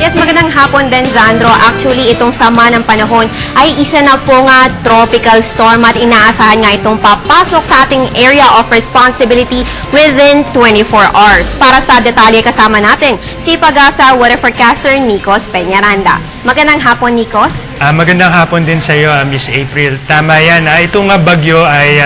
Yes, magandang hapon din, Zandro. Actually, itong sama ng panahon ay isa na po nga tropical storm at inaasahan nga itong papasok sa ating area of responsibility within 24 hours. Para sa detalye kasama natin, si Pag-asa weather forecaster Nikos Peñaranda. Magandang hapon, Nikos. Magandang hapon din sa iyo, Miss April. Tama yan. Itong bagyo ay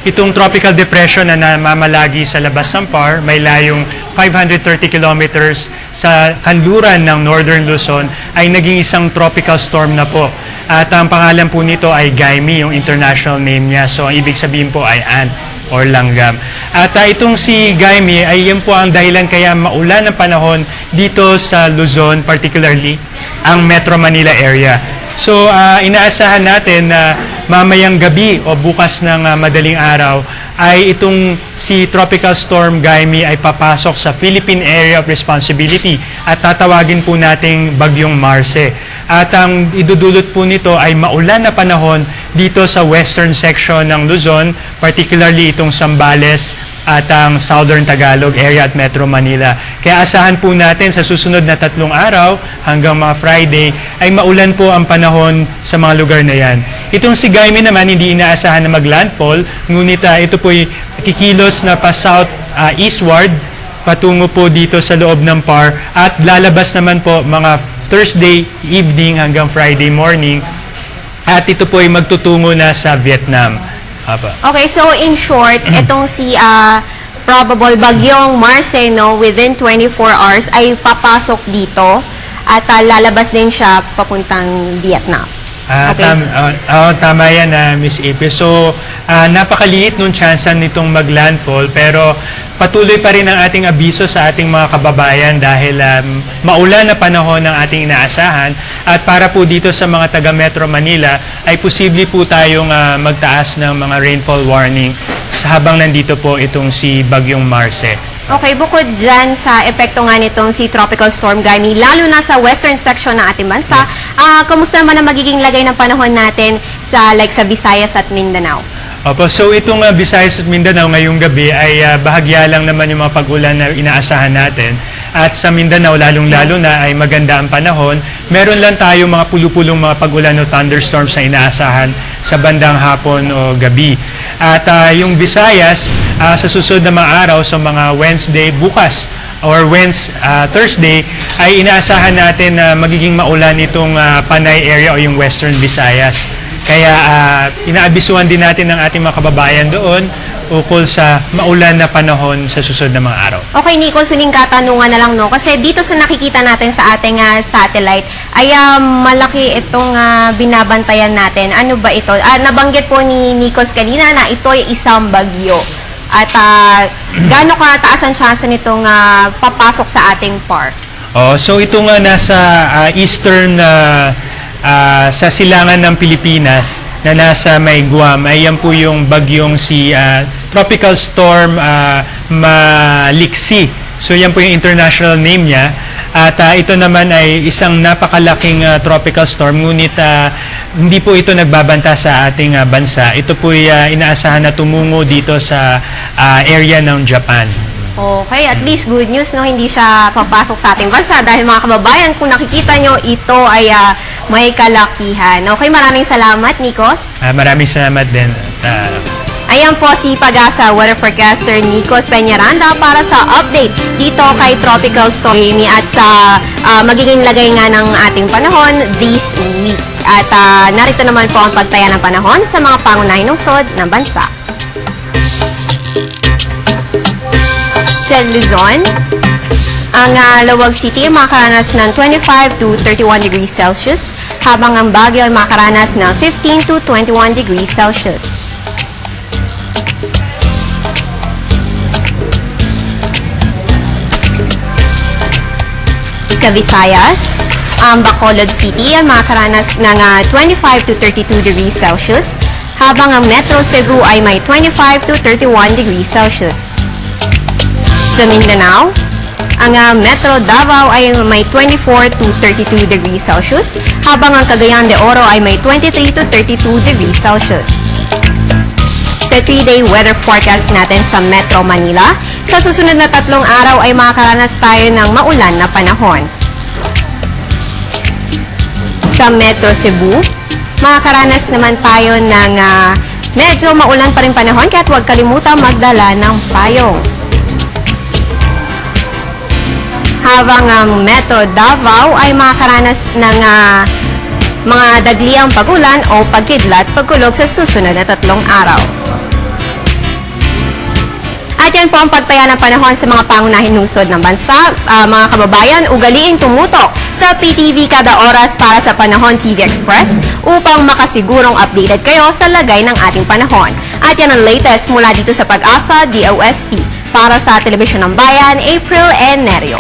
itong tropical depression na namamalagi sa labas ng PAR, may layong 530 kilometers sa kanluran ng Northern Luzon, ay naging isang tropical storm na po. At ang pangalan po nito ay Gaimi, yung international name niya. So, ang ibig sabihin po ay ant or langgam. At itong si Gaimi ay yun po ang dahilan kaya maulan ang panahon dito sa Luzon, particularly ang Metro Manila area. So, inaasahan natin na mamayang gabi o bukas ng madaling araw ay itong si Tropical Storm Gaimi ay papasok sa Philippine Area of Responsibility at tatawagin po nating Bagyong Marce. At ang idudulot po nito ay maulan na panahon dito sa western section ng Luzon, particularly itong Zambales at ang Southern Tagalog area at Metro Manila. Kaya asahan po natin sa susunod na 3 araw hanggang mga Friday ay maulan po ang panahon sa mga lugar na yan. Itong si Gaimi naman hindi inaasahan na maglandfall, ngunit ito po'y kikilos na pa-south eastward patungo po dito sa loob ng PAR at lalabas naman po mga Thursday evening hanggang Friday morning at ito po ay magtutungo na sa Vietnam. Okay, so in short, itong si probable Bagyong Marce, no, within 24 hours ay papasok dito at lalabas din siya papuntang Vietnam. Okay. Tama yan, Miss April. So, napakaliit nung chance nitong maglandfall pero patuloy pa rin ang ating abiso sa ating mga kababayan dahil maulan na panahon ng ating inaasahan at para po dito sa mga taga Metro Manila ay posible po tayong magtaas ng mga rainfall warning habang nandito po itong si Bagyong Marce. Okay, bukod dyan sa epekto nga nitong si Tropical Storm Gaimi, lalo na sa western section ng ating bansa, kamusta naman ang magiging lagay ng panahon natin sa Visayas at Mindanao? Opo, so itong Visayas at Mindanao ngayong gabi ay bahagya lang naman yung mga pag-ulan na inaasahan natin. At sa Mindanao, lalong-lalo na ay maganda ang panahon. Meron lang tayo mga pulupulong mga pag-ulan o thunderstorms na inaasahan sa bandang hapon o gabi. At yung Visayas, sa susunod na mga araw, sa mga Wednesday, bukas, or Thursday, ay inaasahan natin na magiging maulan itong Panay area o yung Western Visayas. Kaya inaabisuhan din natin ng ating mga kababayan doon ukol sa maulan na panahon sa susunod na mga araw. Okay, Nico, suling katanungan na lang, no? Kasi dito sa nakikita natin sa ating satellite, ay malaki itong binabantayan natin. Ano ba ito? Nabanggit po ni Nikos kanina na ito ay isang bagyo. At gaano kataas ang chance nitong papasok sa ating PAR? So ito nga nasa eastern sa silangan ng Pilipinas na nasa may Guam, ay yan po yung bagyong si Tropical Storm Maliksi. So yan po yung international name niya. At ito naman ay isang napakalaking tropical storm, ngunit hindi po ito nagbabanta sa ating bansa. Ito po ay inaasahan na tumungo dito sa area ng Japan. Okay, at least good news, no? Hindi siya papasok sa ating bansa dahil mga kababayan, kung nakikita nyo, ito ay may kalakihan. Okay, maraming salamat, Nikos. Maraming salamat din. Ayan po si Pag-asa weather forecaster Nikos Peñaranda para sa update dito kay Tropical Storm Gaimi at sa magiging lagay nga ng ating panahon this week. At narito naman po ang pagtaya ng panahon sa mga pangunahing lungsod ng bansa. Sa Luzon, ang Lawag City ay makakaranas ng 25 to 31 degrees Celsius, habang ang Baguio ay makakaranas ng 15 to 21 degrees Celsius. Sa Visayas, ang Bacolod City ay makakaranas ng 25 to 32 degrees Celsius, habang ang Metro Cebu ay may 25 to 31 degrees Celsius. Sa Mindanao, ang Metro Davao ay may 24 to 32 degrees Celsius, habang ang Cagayan de Oro ay may 23 to 32 degrees Celsius. Sa 3-day weather forecast natin sa Metro Manila, sa susunod na 3 araw ay makakaranas tayo ng maulan na panahon. Sa Metro Cebu, makakaranas naman tayo ng medyo maulan pa rin panahon, kaya huwag kalimutang magdala ng payong. Habang ang Metro Davao ay makakaranas ng mga dagliang pagulan o pagkidlat pagkulog sa susunod na 3 araw. At yan po ang pagtaya ng panahon sa mga pangunahing lungsod ng bansa. Mga kababayan, ugaliing tumutok sa PTV kada oras para sa Panahon TV Express upang makasigurong updated kayo sa lagay ng ating panahon. At yan ang latest mula dito sa Pag-asa DOST para sa Telebisyon ng Bayan, April and Neryo.